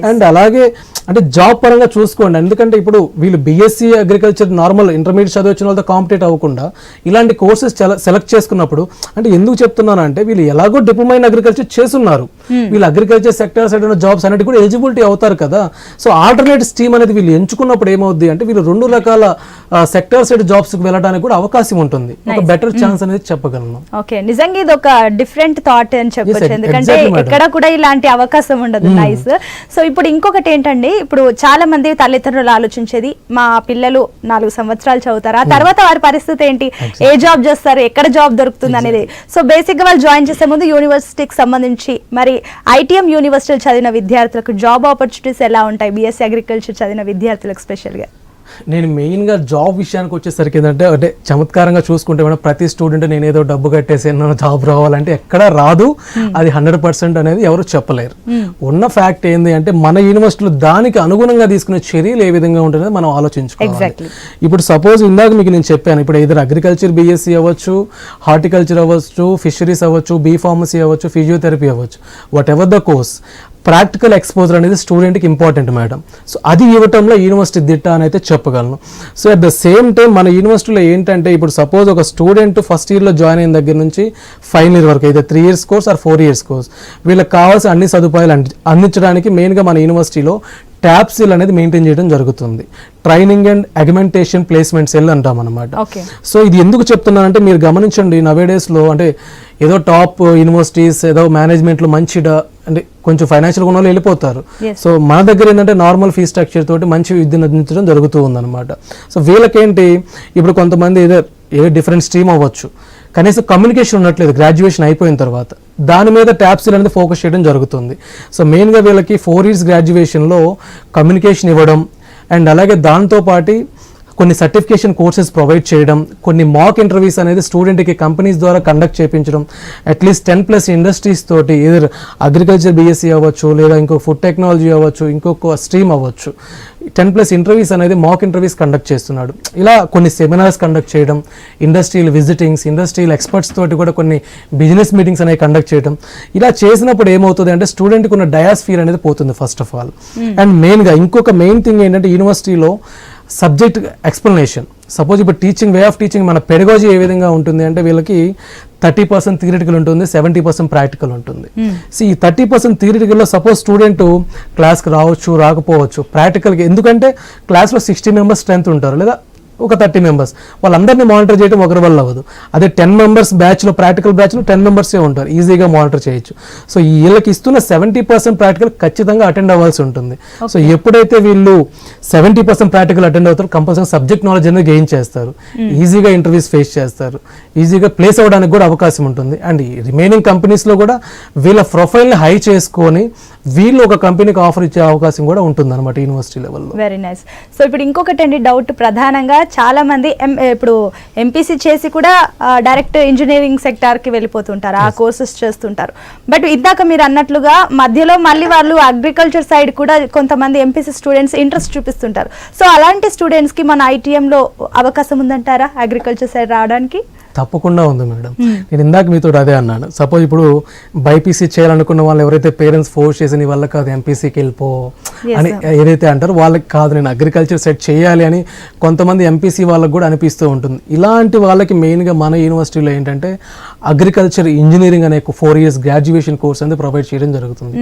అండ్ అలాగే అంటే జాబ్ పరంగా చూసుకోండి, ఎందుకంటే ఇప్పుడు వీళ్ళు బీఎస్సీ అగ్రికల్చర్ నార్మల్ ఇంటర్మీడియట్ చదివించిన వాళ్ళతో కాంపిటేట్ అవ్వకుండా ఇలాంటి కోర్సెస్ సెలెక్ట్ చేసుకున్నప్పుడు అంటే ఎందుకు చెప్తున్నాను అంటే వీళ్ళు ఎలాగో డిప్లొమా ఇన్ అగ్రికల్చర్ చేస్తున్నారు, వీళ్ళు అగ్రికల్చర్ సెక్టర్ సైడ్ ఉన్న జాబ్స్ అన్నిటి కూడా ఎలిజిబిలిటీ అవుతారు కదా. సో ఆల్టర్నేట్ స్ట్రీమ్ అనేది వీళ్ళు ఎంచుకున్నప్పుడు ఏమవుద్ది అంటే వీళ్ళు 2 రకాల సెక్టర్ సైడ్ జాబ్స్ కి వెళ్ళడానికి కూడా అవకాశం ఉంటుంది, ఒక బెటర్ ఛాన్స్ అనేది చెప్పగలను. ఓకే, నిజంగా ఇది ఒక డిఫరెంట్ థాట్ అని చెప్పొచ్చు, ఎందుకంటే ఎక్కడ కూడా ఇలాంటి అవకాశం ఉండదు. నైస్. సో ఇప్పుడు ఇంకొకటి ఏంటంటే, ఇప్పుడు చాలా మంది తల్లిదండ్రులు ఆలోచించేది మా పిల్లలు 4 సంవత్సరాలు చదువుతారు, ఆ తర్వాత వారి పరిస్థితి ఏంటి, ఏ జాబ్ చేస్తారు, ఎక్కడ జాబ్ దొరుకుతుంది అనేది. సో బేసిక్ గా వాళ్ళు జాయిన్ చేసే ముందు యూనివర్సిటీకి సంబంధించి మరి ఐటీఎం యూనివర్సిటీలు చదివిన విద్యార్థులకు జాబ్ ఆపర్చునిటీస్ ఎలా ఉంటాయి, బీఎస్సీ అగ్రికల్చర్ చదివిన విద్యార్థులకు స్పెషల్ గా? నేను మెయిన్గా జాబ్ విషయానికి వచ్చేసరికి ఏంటంటే, అంటే చమత్కారంగా చూసుకుంటే మేడం, ప్రతి స్టూడెంట్ నేను ఏదో డబ్బు కట్టేసి జాబ్ రావాలంటే ఎక్కడా రాదు, అది 100% అనేది ఎవరు చెప్పలేరు. ఉన్న ఫ్యాక్ట్ ఏంది అంటే, మన యూనివర్సిటీలో దానికి అనుగుణంగా తీసుకునే చర్యలు ఏ విధంగా ఉంటుందో మనం ఆలోచించుకోవాలి. ఇప్పుడు సపోజ్ ఇందాక మీకు నేను చెప్పాను, ఇప్పుడు ఏదో అగ్రికల్చర్ బీఎస్సీ అవ్వచ్చు, హార్టికల్చర్ అవ్వచ్చు, ఫిషరీస్ అవ్వచ్చు, బీ ఫార్మసీ అవ్వచ్చు, ఫిజియోథెరపీ అవ్వచ్చు, what ever the course, practical exposure అనేది స్టూడెంట్కి ఇంపార్టెంట్ మేడం. సో అది ఇవ్వటంలో యూనివర్సిటీ దిట్ట అని అయితే చెప్పగలను. So at the same time మన యూనివర్సిటీలో ఏంటంటే, ఇప్పుడు సపోజ్ ఒక స్టూడెంట్ ఫస్ట్ ఇయర్లో జాయిన్ అయిన దగ్గర నుంచి ఫైనల్ ఇయర్ వరకు అయితే 3 years course or 4 years course, వీళ్ళకి కావాల్సిన అన్ని సదుపాయాలు అందించడానికి మెయిన్గా మన యూనివర్సిటీలో ట్యాబ్ సెల్ అనేది మెయింటైన్ చేయడం జరుగుతుంది. Training and augmentation placement cell అంటాం అనమాట. సో ఇది ఎందుకు చెప్తున్నానంటే, మీరు గమనించండి, నవేడేస్లో అంటే ఏదో టాప్ యూనివర్సిటీస్ ఏదో మేనేజ్మెంట్లో మంచి అంటే కొంచెం ఫైనాన్షియల్ ఉన్న వాళ్ళు వెళ్ళిపోతారు. సో మన దగ్గర ఏంటంటే నార్మల్ ఫీ స్ట్రక్చర్ తోటి మంచి విద్యను అందించడం జరుగుతూ ఉందన్నమాట. సో వీళ్ళకేంటి, ఇప్పుడు కొంతమంది ఏదో డిఫరెంట్ స్ట్రీమ్ అవ్వచ్చు, కనీసం కమ్యూనికేషన్ ఉండట్లేదు గ్రాడ్యుయేషన్ అయిపోయిన తర్వాత, దాని మీద ట్యాబ్సిల్ అనేది ఫోకస్ చేయడం జరుగుతుంది. సో మెయిన్గా వీళ్ళకి 4 years గ్రాడ్యుయేషన్లో కమ్యూనికేషన్ ఇవ్వడం, అండ్ అలాగే దాంతోపాటు కొన్ని సర్టిఫికేషన్ కోర్సెస్ ప్రొవైడ్ చేయడం, కొన్ని మాక్ ఇంటర్వ్యూస్ అనేది స్టూడెంట్కి కంపెనీస్ ద్వారా కండక్ట్ చేయించడం, అట్లీస్ట్ 10+ ఇండస్ట్రీస్ తోటి, ఏదో అగ్రికల్చర్ బీఎస్సీ అవ్వచ్చు, లేదా ఇంకొక ఫుడ్ టెక్నాలజీ అవ్వచ్చు, ఇంకొక స్ట్రీమ్ అవ్వచ్చు, 10+ ఇంటర్వ్యూస్ అనేది మాక్ ఇంటర్వ్యూస్ కండక్ట్ చేస్తున్నాడు. ఇలా కొన్ని సెమినార్స్ కండక్ట్ చేయడం, ఇండస్ట్రియల్ విజిటింగ్స్, ఇండస్ట్రియల్ ఎక్స్పర్ట్స్ తోటి కూడా కొన్ని బిజినెస్ మీటింగ్స్ అనేవి కండక్ట్ చేయడం. ఇలా చేసినప్పుడు ఏమవుతుంది అంటే, స్టూడెంట్కి ఉన్న డయాస్ఫియర్ అనేది పోతుంది ఫస్ట్ ఆఫ్ ఆల్. అండ్ మెయిన్గా ఇంకొక మెయిన్ థింగ్ ఏంటంటే, యూనివర్సిటీలో సబ్జెక్ట్ ఎక్స్ప్లెనేషన్. సపోజ్ ఇప్పుడు టీచింగ్, వే ఆఫ్ టీచింగ్, మన పెడగాలజీ ఏ విధంగా ఉంటుంది అంటే, వీళ్ళకి 30% థియరిటికల్ ఉంటుంది, 70% ప్రాక్టికల్ ఉంటుంది. సో ఈ 30% థియరిటికల్లో సపోజ్ స్టూడెంట్ క్లాస్కి రావచ్చు, రాకపోవచ్చు, ప్రాక్టికల్కి ఎందుకంటే క్లాస్లో 60 members స్ట్రెంత్ ఉంటారు, లేదా ఒక 30 members, వాళ్ళందరినీ మానిటర్ చేయడం ఒకరి వల్ల అవ్వదు. అదే 10 members బ్యాచ్లో, ప్రాక్టికల్ బ్యాచ్లో 10 members ఉంటారు, ఈజీగా మానిటర్ చేయొచ్చు. సో వీళ్ళకి ఇస్తున్న 70% ప్రాక్టికల్ ఖచ్చితంగా అటెండ్ అవ్వాల్సి ఉంటుంది. సో ఎప్పుడైతే వీళ్ళు 70% ప్రాక్టికల్ అటెండ్ అవుతారు, కంపల్సరీ సబ్జెక్ట్ నాలెడ్జ్ అనేది గెయిన్ చేస్తారు, ఈజీగా ఇంటర్వ్యూస్ ఫేస్ చేస్తారు, ఈజీగా ప్లేస్ అవ్వడానికి కూడా అవకాశం ఉంటుంది. అండ్ రిమైనింగ్ కంపెనీస్లో కూడా వీళ్ళ ప్రొఫైల్ని హై చేసుకొని వీళ్ళు ఒక కంపెనీకి ఆఫర్ ఇచ్చే అవకాశం కూడా ఉంటుంది అనమాట యూనివర్సిటీ లెవెల్లో. Very nice. సో ఇప్పుడు ఇంకొకటి అండి డౌట్, ప్రధానంగా చాలా మంది ఇప్పుడు ఎంపీసీ చేసి కూడా డైరెక్ట్ ఇంజనీరింగ్ సెక్టార్కి వెళ్ళిపోతుంటారు, ఆ కోర్సెస్ చేస్తుంటారు. బట్ ఇందాక మీరు అన్నట్లుగా మధ్యలో మళ్ళీ వాళ్ళు అగ్రికల్చర్ సైడ్ కూడా కొంతమంది ఎంపీసీ స్టూడెంట్స్ ఇంట్రెస్ట్ చూపిస్తుంటారు. సో అలాంటి స్టూడెంట్స్కి మన ఐటీఎంలో అవకాశం ఉందంటారా అగ్రికల్చర్ సైడ్ రావడానికి? తప్పకుండా ఉంది మేడం. నేను ఇందాక మీతో అదే అన్నాను. సపోజ్ ఇప్పుడు బైపీసీ చేయాలనుకున్న వాళ్ళు ఎవరైతే పేరెంట్స్ ఫోర్స్ చేసి నీ వల్ల కాదు ఎంపీసీకి వెళ్ళిపో అని ఏదైతే అంటారో, వాళ్ళకి కాదు నేను అగ్రికల్చర్ సెట్ చేయాలి అని కొంతమంది ఎంపీసీ వాళ్ళకి కూడా అనిపిస్తూ ఉంటుంది. ఇలాంటి వాళ్ళకి మెయిన్గా మన యూనివర్సిటీలో ఏంటంటే అగ్రికల్చర్ ఇంజనీరింగ్ అనే 4 years గ్రాడ్యుయేషన్ కోర్స్ అనేది ప్రొవైడ్ చేయడం జరుగుతుంది.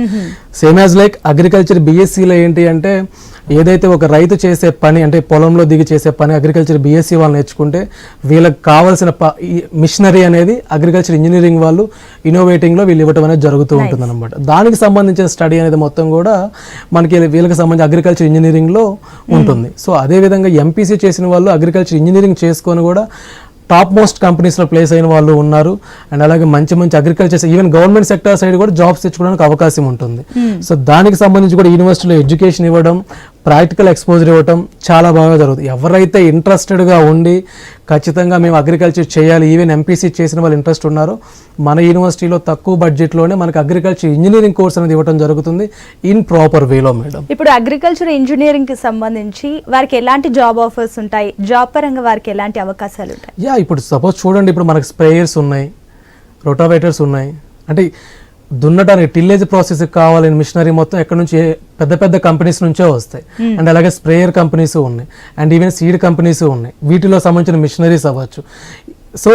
సేమ్ యాజ్ లైక్ అగ్రికల్చర్ బీఎస్సీలో ఏంటి అంటే, ఏదైతే ఒక రైతు చేసే పని అంటే పొలంలో దిగి చేసే పని అగ్రికల్చర్ బీఎస్సీ వాళ్ళు నేర్చుకుంటే, వీళ్ళకి కావాల్సిన మిషనరీ అనేది అగ్రికల్చర్ ఇంజనీరింగ్ వాళ్ళు ఇన్నోవేటింగ్లో వీళ్ళు ఇవ్వటం అనేది జరుగుతూ ఉంటుంది అనమాట. దానికి సంబంధించిన స్టడీ అనేది మొత్తం కూడా మనకి వీళ్ళకి సంబంధించి అగ్రికల్చర్ ఇంజనీరింగ్లో ఉంటుంది. సో అదేవిధంగా ఎంపీసీ చేసిన వాళ్ళు అగ్రికల్చర్ ఇంజనీరింగ్ చేసుకొని కూడా టాప్ మోస్ట్ కంపెనీస్లో ప్లేస్ అయిన వాళ్ళు ఉన్నారు. అండ్ అలాగే మంచి మంచి agriculture even government sector side కూడా జాబ్స్ తెచ్చుకోవడానికి అవకాశం ఉంటుంది. సో దానికి సంబంధించి కూడా యూనివర్సిటీలో ఎడ్యుకేషన్ ఇవ్వడం, ప్రాక్టికల్ ఎక్స్పోజర్ ఇవ్వడం చాలా బాగా జరుగుతుంది. ఎవరైతే ఇంట్రెస్టెడ్గా ఉండి ఖచ్చితంగా మేము అగ్రికల్చర్ చేయాలి, ఈవెన్ ఎంపీసీ చేసిన వాళ్ళు ఇంట్రెస్ట్ ఉన్నారో, మన యూనివర్సిటీలో తక్కువ బడ్జెట్లోనే మనకు అగ్రికల్చర్ ఇంజనీరింగ్ కోర్స్ అనేది ఇవ్వడం జరుగుతుంది ఇన్ ప్రాపర్ వేలో మేడం. ఇప్పుడు అగ్రికల్చర్ ఇంజనీరింగ్కి సంబంధించి వారికి ఎలాంటి జాబ్ ఆఫర్స్ ఉంటాయి, జాబ్ పరంగా వారికి ఎలాంటి అవకాశాలు ఉంటాయి? ఇప్పుడు సపోజ్ చూడండి, ఇప్పుడు మనకు స్ప్రేయర్స్ ఉన్నాయి, రోటావేటర్స్ ఉన్నాయి, అంటే దున్నటానికి టిల్లేజ్ ప్రాసెస్ కావాలని మిషనరీ మొత్తం ఎక్కడ నుంచి పెద్ద పెద్ద కంపెనీస్ నుంచే వస్తాయి. అండ్ అలాగే స్ప్రేయర్ కంపెనీస్ ఉన్నాయి, అండ్ ఈవెన్ సీడ్ కంపెనీస్ ఉన్నాయి, వీటిలో సంబంధించిన మిషనరీస్ అవ్వచ్చు. సో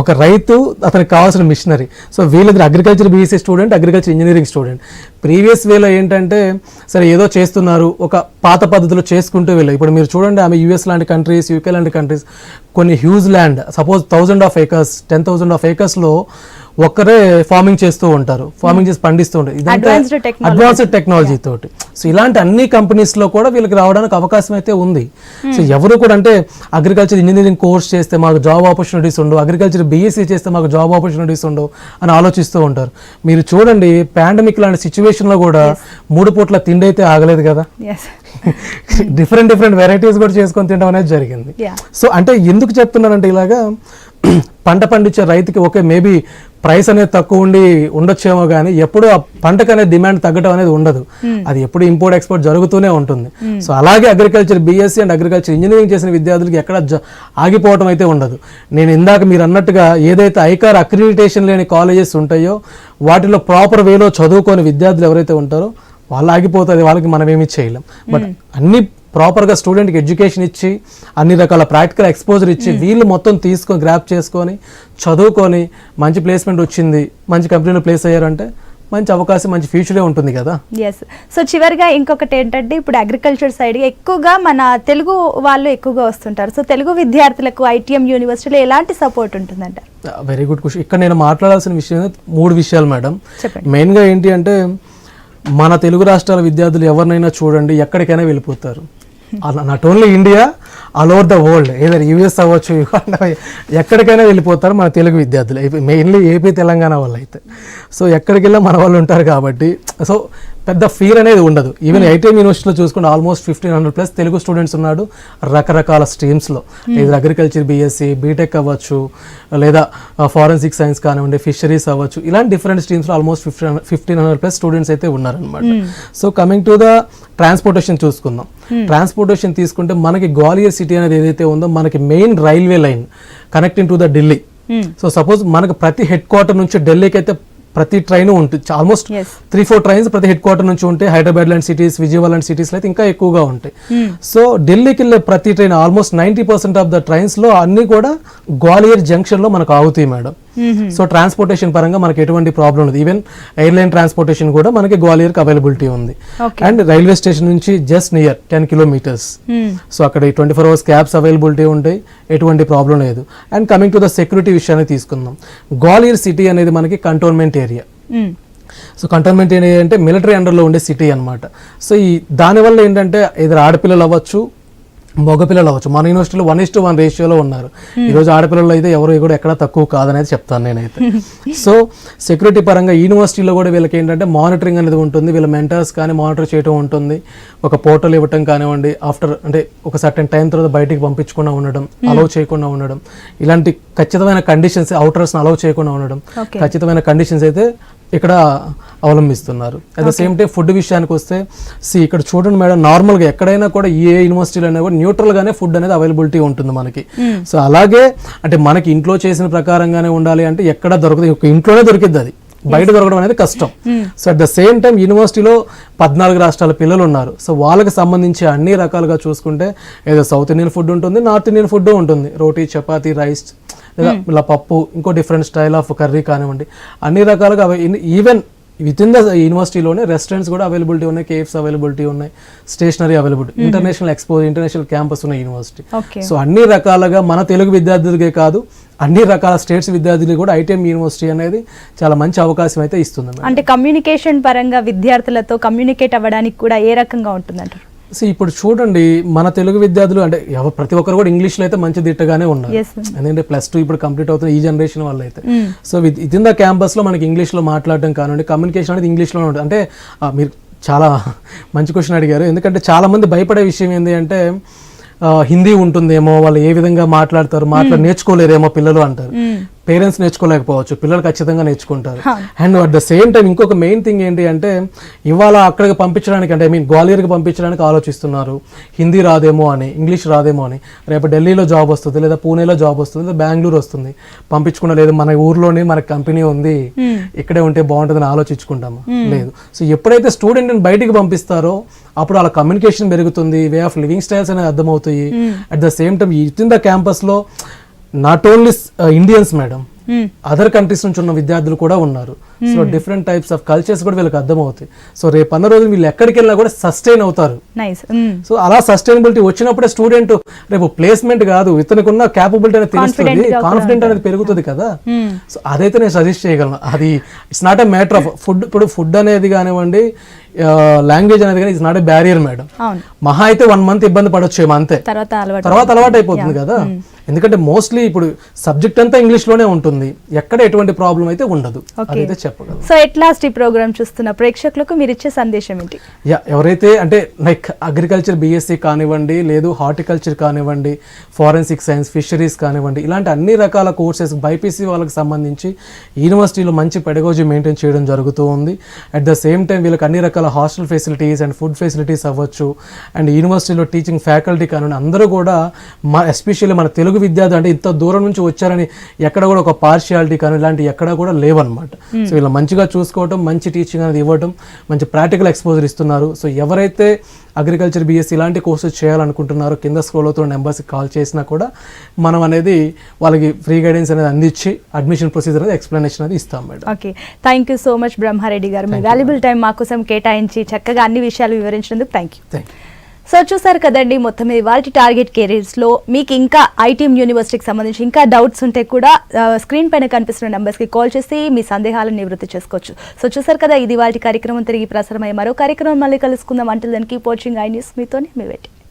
ఒక రైతు అతనికి కావాల్సిన మిషనరీ, సో వీళ్ళిద్దరు agriculture BSc student, agriculture engineering student, previous వేలో ఏంటంటే సరే ఏదో చేస్తున్నారు, ఒక పాత పద్ధతిలో చేసుకుంటూ వెళ్ళారు. ఇప్పుడు మీరు చూడండి, ఆమె యూఎస్ లాంటి కంట్రీస్, యూకే లాంటి కంట్రీస్ కొన్ని huge land, suppose 1000 of acres 10,000 of acresలో ఒక్కరే ఫార్మింగ్ చేస్తూ ఉంటారు, ఫార్మింగ్ చేసి పండిస్తూ ఉంటారు. ఇదంతా అడ్వాన్స్డ్ టెక్నాలజీ తోటి. సో ఇలాంటి అన్ని కంపెనీస్లో కూడా వీళ్ళకి రావడానికి అవకాశం అయితే ఉంది. సో ఎవరు కూడా అంటే అగ్రికల్చర్ ఇంజనీరింగ్ కోర్స్ చేస్తే మాకు జాబ్ ఆపర్చునిటీస్ ఉండవు, అగ్రికల్చర్ బీఎస్సీ చేస్తే మాకు జాబ్ ఆపర్చునిటీస్ ఉండవు అని ఆలోచిస్తూ ఉంటారు. మీరు చూడండి, పాండమిక్ లాంటి సిచ్యువేషన్లో కూడా 3 పూట్ల తిండి అయితే ఆగలేదు కదా, డిఫరెంట్ వెరైటీస్ కూడా చేసుకొని తినడం అనేది జరిగింది. సో అంటే ఎందుకు చెప్తున్నానంటే, ఇలాగా పంట పండించే రైతుకి ఓకే మేబీ ప్రైస్ అనేది తక్కువ ఉండొచ్చేమో కానీ ఎప్పుడు ఆ పంటకు అనేది డిమాండ్ తగ్గడం అనేది ఉండదు. అది ఎప్పుడు ఇంపోర్ట్ ఎక్స్పోర్ట్ జరుగుతూనే ఉంటుంది. సో అలాగే agriculture BSc and agriculture engineering చేసిన విద్యార్థులకి ఎక్కడ ఆగిపోవడం అయితే ఉండదు. నేను ఇందాక మీరు అన్నట్టుగా ఏదైతే ఐకార్ అక్రిడిటేషన్ లేని కాలేజెస్ ఉంటాయో వాటిలో ప్రాపర్ వేలో చదువుకొని విద్యార్థులు ఎవరైతే ఉంటారో వాళ్ళు ఆగిపోతుంది, వాళ్ళకి మనం ఏమీ చేయలేం. బట్ అన్ని ప్రాపర్గా స్టూడెంట్కి ఎడ్యుకేషన్ ఇచ్చి అన్ని రకాల ప్రాక్టికల్ ఎక్స్పోజర్ ఇచ్చి వీళ్ళు మొత్తం తీసుకొని గ్రాప్ చేసుకొని చదువుకొని మంచి ప్లేస్మెంట్ వచ్చింది, మంచి కంపెనీలో ప్లేస్ అయ్యారంటే మంచి అవకాశం, మంచి ఫ్యూచరే ఉంటుంది కదా. ఎస్. సో చివరిగా ఇంకొకటి ఏంటంటే, ఇప్పుడు అగ్రికల్చర్ సైడ్ ఎక్కువగా మన తెలుగు వాళ్ళు ఎక్కువగా వస్తుంటారు. సో తెలుగు విద్యార్థులకు ఐటీఎం యూనివర్సిటీలో ఎలాంటి సపోర్ట్ ఉంటుందంట? Very good question. ఇక్కడ నేను మాట్లాడాల్సిన విషయం 3 విషయాలు మేడం. చెప్పండి. మెయిన్గా ఏంటి అంటే, మన తెలుగు రాష్ట్రాల విద్యార్థులు ఎవరినైనా చూడండి ఎక్కడికైనా వెళ్ళిపోతారు. Not only India, all over the world, ఏదైనా యూఎస్ అవ్వచ్చు, ఎక్కడికైనా వెళ్ళిపోతారు మన తెలుగు విద్యార్థులు, మెయిన్లీ ఏపీ తెలంగాణ వాళ్ళు అయితే. సో ఎక్కడికి వెళ్ళా మన వాళ్ళు ఉంటారు కాబట్టి సో పెద్ద ఫీర్ అనేది ఉండదు. ఈవెన్ ఐటీఎం యూనివర్సిటీలో చూసుకుంటే ఆల్మోస్ట్ 1500+ తెలుగు స్టూడెంట్స్ ఉన్నాడు రకరకాల స్ట్రీమ్స్లో. లేదా అగ్రికల్చర్ బీఎస్సీ, బీటెక్ అవ్వచ్చు, లేదా ఫారెన్సిక్ సైన్స్ కానివ్వండి, ఫిషరీస్ అవ్వచ్చు, ఇలాంటి డిఫరెంట్ స్ట్రీమ్స్లో ఆల్మోస్ట్ 1500+ స్టూడెంట్స్ అయితే ఉన్నారనమాట. So coming to the transportation చూసుకుందాం. ట్రాన్స్పోర్టేషన్ తీసుకుంటే మనకి గ్వాలియర్ సిటీ అనేది ఏదైతే ఉందో మనకి main railway line connecting to the Delhi. So suppose మనకు ప్రతి హెడ్ క్వార్టర్ నుంచి ఢిల్లీకి అయితే ప్రతి ట్రైన్ ఉంటుంది, ఆల్మోస్ట్ 3-4 ట్రైన్స్ ప్రతి హెడ్ క్వార్టర్ నుంచి ఉంటాయి. హైదరాబాద్ లాంటి సిటీస్, విజయవాడ లాంటి సిటీస్ అయితే ఇంకా ఎక్కువగా ఉంటాయి. సో ఢిల్లీకి వెళ్ళే ప్రతి train almost 90% of the trains లో అన్ని కూడా గ్వాలియర్ జంక్షన్ లో మనకు ఆగుతాయి మేడం. సో ట్రాన్స్పోర్టేషన్ పరంగా మనకి ఎటువంటి ప్రాబ్లం లేదు. ఈవెన్ ఎయిర్లైన్ ట్రాన్స్పోర్టేషన్ కూడా మనకి గ్వాలియర్కి అవైలబిలిటీ ఉంది. అండ్ రైల్వే స్టేషన్ నుంచి జస్ట్ నియర్ 10 kilometers. సో అక్కడ 24 hours క్యాబ్స్ అవైలబిలిటీ ఉంటాయి, ఎటువంటి ప్రాబ్లం లేదు. And coming to the security విషయాన్ని తీసుకుందాం. గ్వాలియర్ సిటీ అనేది మనకి cantonment area. So cantonment area అంటే మిలిటరీ అండర్లో ఉండే సిటీ అనమాట. సో ఈ దానివల్ల ఏంటంటే ఇద్దరు ఆడపిల్లలు అవ్వచ్చు, మగపిల్లలు అవ్వచ్చు. మన యూనివర్సిటీలో 1:1 రేషియోలో ఉన్నారు. ఈరోజు ఆడపిల్లలు అయితే ఎవరు కూడా ఎక్కడ తక్కువ కాదనేది చెప్తాను నేనైతే. సో సెక్యూరిటీ పరంగా యూనివర్సిటీలో కూడా వీళ్ళకి ఏంటంటే మానిటరింగ్ అనేది ఉంటుంది, వీళ్ళ మెంటర్స్ కానీ మానిటర్ చేయడం ఉంటుంది, ఒక పోర్టల్ ఇవ్వటం కానివ్వండి, ఆఫ్టర్ అంటే ఒక సర్టెన్ టైం తర్వాత బయటికి పంపించకుండా ఉండడం, అలౌ చేయకుండా ఉండడం, ఇలాంటి ఖచ్చితమైన కండిషన్స్, అవుటర్స్ని అలౌ చేయకుండా ఉండడం, ఖచ్చితమైన కండిషన్స్ అయితే ఇక్కడ అవలంబిస్తున్నారు. At the same time food విషయానికి వస్తే ఇక్కడ చూడండి మేడం, నార్మల్గా ఎక్కడైనా కూడా ఏ యూనివర్సిటీలో అయినా కూడా న్యూట్రల్గానే ఫుడ్ అనేది అవైలబిలిటీ ఉంటుంది మనకి. సో అలాగే అంటే మనకి ఇంట్లో చేసిన ప్రకారంగానే ఉండాలి అంటే ఎక్కడ దొరకదు, ఇంట్లోనే దొరికిద్ది, అది బయట దొరకడం అనేది కష్టం. So at the same time యూనివర్సిటీలో 14 రాష్ట్రాల పిల్లలు ఉన్నారు. సో వాళ్ళకి సంబంధించి అన్ని రకాలుగా చూసుకుంటే ఏదో సౌత్ ఇండియన్ ఫుడ్ ఉంటుంది, నార్త్ ఇండియన్ ఫుడ్ ఉంటుంది, రోటీ, చపాతీ, రైస్, లేదా ఇలా పప్పు, ఇంకో డిఫరెంట్ స్టైల్ ఆఫ్ కర్రీ కానివ్వండి, అన్ని రకాలుగా. ఈవెన్ విత్ ఇన్ ద యూనివర్సిటీలోనే రెస్టారెంట్స్ కూడా అవైలబిలిటీ ఉన్నాయి, కేఫ్స్ అవైలబిలిటీ ఉన్నాయి, stationery availability, international international campus ఉన్న యూనివర్సిటీ. సో అన్ని రకాలుగా మన తెలుగు విద్యార్థులకే కాదు, అన్ని రకాల స్టేట్స్ విద్యార్థులు కూడా ఐటీఎం యూనివర్సిటీ అనేది చాలా మంచి అవకాశం అయితే ఇస్తుంది. అంటే కమ్యూనికేషన్ పరంగా విద్యార్థులతో కమ్యూనికేట్ అవ్వడానికి కూడా ఏ రకంగా ఉంటుందంటారు? సో ఇప్పుడు చూడండి, మన తెలుగు విద్యార్థులు అంటే ప్రతి ఒక్కరు కూడా ఇంగ్లీష్లో అయితే మంచి దిట్టగానే ఉన్నారు. ఎందుకంటే +2 ఇప్పుడు కంప్లీట్ అవుతున్న ఈ జనరేషన్ వాళ్ళు అయితే. సో విత్ ఇన్ ద క్యాంపస్లో మనకి ఇంగ్లీష్లో మాట్లాడడం కానివ్వండి, కమ్యూనికేషన్ అనేది ఇంగ్లీష్లోనే ఉంటుంది. అంటే మీరు చాలా మంచి క్వశ్చన్ అడిగారు. ఎందుకంటే చాలా మంది భయపడే విషయం ఏంటి అంటే హిందీ ఉంటుందేమో, వాళ్ళు ఏ విధంగా మాట్లాడతారు, నేర్చుకోలేరేమో పిల్లలు అంటారు. పేరెంట్స్ నేర్చుకోలేకపోవచ్చు, పిల్లలు ఖచ్చితంగా నేర్చుకుంటారు. And at the same time ఇంకొక మెయిన్ థింగ్ ఏంటి అంటే ఇవాళ అక్కడికి పంపించడానికి అంటే గ్వాలియర్కి పంపించడానికి ఆలోచిస్తున్నారు, హిందీ రాదేమో అని, ఇంగ్లీష్ రాదేమో అని. రేపు ఢిల్లీలో జాబ్ వస్తుంది, లేదా పూణేలో జాబ్ వస్తుంది, లేదా బెంగళూరు వస్తుంది, పంపించుకున్నా లేదు మన ఊర్లోనే మన కంపెనీ ఉంది, ఇక్కడే ఉంటే బాగుంటుందని ఆలోచించుకుంటాము, లేదు. సో ఎప్పుడైతే స్టూడెంట్ని బయటికి పంపిస్తారో అప్పుడు వాళ్ళ కమ్యూనికేషన్ పెరుగుతుంది, వే ఆఫ్ లివింగ్ స్టైల్స్ అనేది అర్థమవుతాయి. At the same time within the క్యాంపస్లో not only Indians madam, other countries నుంచి ఉన్న విద్యార్థులు కూడా ఉన్నారు. So different types of cultures కూడా వీళ్ళకి అర్థమవుతాయి. సో రేపు అన్న రోజు వీళ్ళు ఎక్కడికి వెళ్ళినా కూడా సస్టైన్ అవుతారు. సో అలా సస్టైనబిలిటీ వచ్చినప్పుడే స్టూడెంట్ రేపు ప్లేస్మెంట్ కాదు, ఇతనికి ఉన్న క్యాపబిలిటీ అనేది తెలుస్తుంది, కాన్ఫిడెంట్ అనేది పెరుగుతుంది కదా. సో అదైతే నేను సజెస్ట్ చేయగలను. అది it's not a matter of food. ఇప్పుడు ఫుడ్ అనేది కానివ్వండి, లాంగ్వేజ్ అనేది కానీ it's not a barrier madam. మహా అయితే 1 month ఇబ్బంది పడొచ్చేమో అంతే, తర్వాత అలవాటు అయిపోతుంది కదా. ఎందుకంటే మోస్ట్లీ ఇప్పుడు సబ్జెక్ట్ అంతా ఇంగ్లీష్ లోనే ఉంటుంది, ఎక్కడ ఎటువంటి ప్రాబ్లం అయితే ఉండదు, అదైతే చెప్పగలను. సో ఎట్ లాస్ట్ ఈ ప్రోగ్రామ్ చూస్తున్న ప్రేక్షకులకు మీరు ఇచ్చే సందేశం ఏంటి? ఎవరైతే అంటే లైక్ అగ్రికల్చర్ బీఎస్సీ కానివ్వండి, లేదు హార్టికల్చర్ కానివ్వండి, ఫారెన్సిక్ సైన్స్, ఫిషరీస్ కానివ్వండి, ఇలాంటి అన్ని రకాల కోర్సెస్ బైపీసీ వాళ్ళకి సంబంధించి యూనివర్సిటీలో మంచి పెడగోజీ మెయింటైన్ చేయడం జరుగుతూ ఉంది. అట్ ద సేమ్ టైం వీళ్ళకి అన్ని రకాల hostel facilities and food facilities అవ్వచ్చు, అండ్ యూనివర్సిటీలో టీచింగ్ ఫ్యాకల్టీ కానివ్వండి, అందరూ కూడా ఎస్పెషల్లీ మన తెలుగు విద్యార్థి అంటే ఇంత దూరం నుంచి వచ్చారని ఎక్కడ కూడా ఒక పార్షియాలిటీ కానీ ఇలాంటివి ఎక్కడ కూడా లేవన్నమాట. సో ఇలా మంచిగా చూసుకోవటం, మంచి టీచింగ్ అనేది ఇవ్వటం, మంచి ప్రాక్టికల్ ఎక్స్పోజర్ ఇస్తున్నారు. సో ఎవరైతే అగ్రికల్చర్ బీఎస్సీ ఇలాంటి కోర్సెస్ చేయాలనుకుంటున్నారో కింద స్క్రోల్ అవుతున్న నెంబర్స్కి కాల్ చేసినా కూడా మనం అనేది వాళ్ళకి ఫ్రీ గైడెన్స్ అనేది అందించి అడ్మిషన్ ప్రొసీజర్ అనేది ఎక్స్ప్లెనేషన్ అనేది ఇస్తాం madam. Okay, thank you so much Brahmareddy garu. మీ వాల్యుబుల్ టైం మా కోసం కేటాయించి చక్కగా అన్ని విషయాలు వివరించినందుకు థ్యాంక్ యూ. సో చూసారు కదండి, మొత్తం మీద వాళ్ళ టార్గెట్ కెరీర్స్లో మీకు ఇంకా ఐటీఎం యూనివర్సిటీకి సంబంధించి ఇంకా డౌట్స్ ఉంటే కూడా స్క్రీన్ పైన కనిపిస్తున్న నెంబర్స్కి కాల్ చేసి మీ సందేహాలను నివృత్తి చేసుకోవచ్చు. సో చూసారు కదా, ఇది వాళ్ళ కార్యక్రమం. తిరిగి ప్రసారమయ్యే మరో కార్యక్రమం మళ్ళీ కలుసుకుందాం. Until then keep watching I News. మీతోనే మీ వెయిట్.